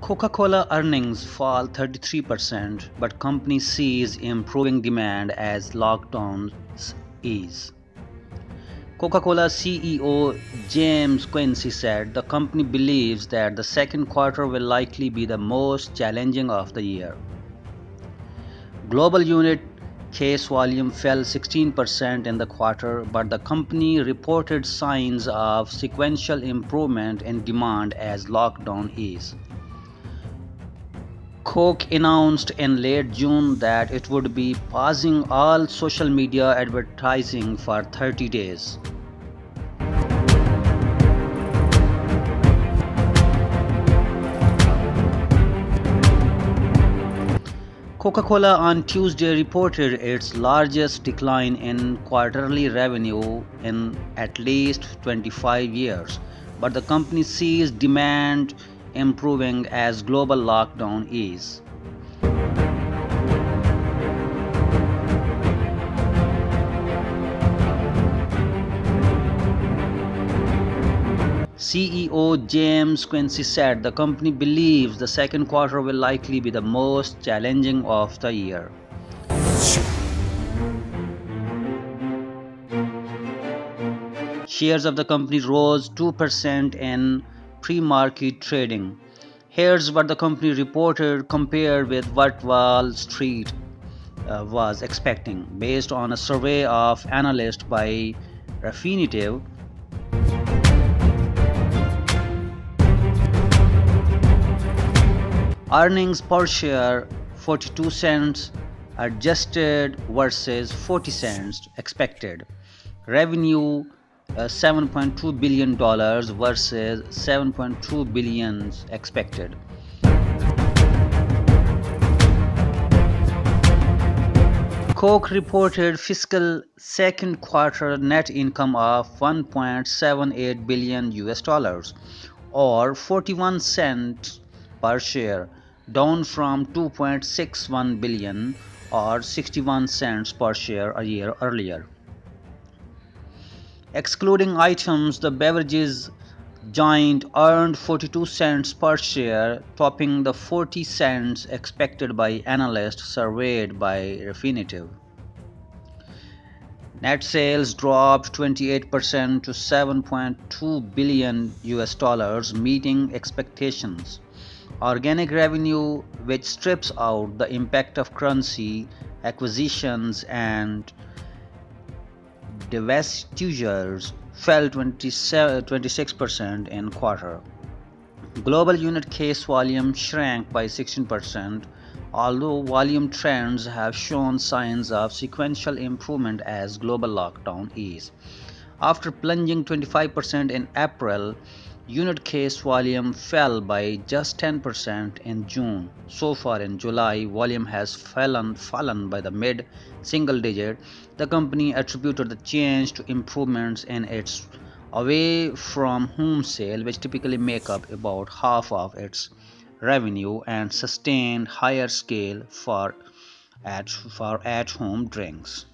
Coca-Cola earnings fall 33%, but company sees improving demand as lockdowns ease. Coca-Cola CEO James Quincy said the company believes that the second quarter will likely be the most challenging of the year. Global unit case volume fell 16% in the quarter, but the company reported signs of sequential improvement in demand as lockdown eased. Coke announced in late June that it would be pausing all social media advertising for 30 days. Coca-Cola on Tuesday reported its largest decline in quarterly revenue in at least 25 years, but the company sees demand improving as global lockdown ease. CEO James Quincy said the company believes the second quarter will likely be the most challenging of the year. Shares of the company rose 2% in pre-market trading. Here's what the company reported compared with what Wall Street was expecting, based on a survey of analysts by Refinitiv. Earnings per share 42 cents adjusted versus 40 cents expected. Revenue $7.2 billion versus $7.2 billion expected. Coke reported fiscal second quarter net income of $1.78 billion or 41 cents per share, down from $2.61 billion or 61 cents per share a year earlier. Excluding items, the beverages giant earned 42 cents per share, topping the 40 cents expected by analysts surveyed by Refinitiv. Net sales dropped 28% to $7.2 billion, meeting expectations. Organic revenue, which strips out the impact of currency, acquisitions, and divestitures, fell 26% in quarter. Global unit case volume shrank by 16%, although volume trends have shown signs of sequential improvement as global lockdown eased. After plunging 25% in April, unit case volume fell by just 10% in June. So far in July, volume has fallen by the mid-single digit. The company attributed the change to improvements in its away-from-home sales, which typically make up about half of its revenue, and sustained higher scale for at-home drinks.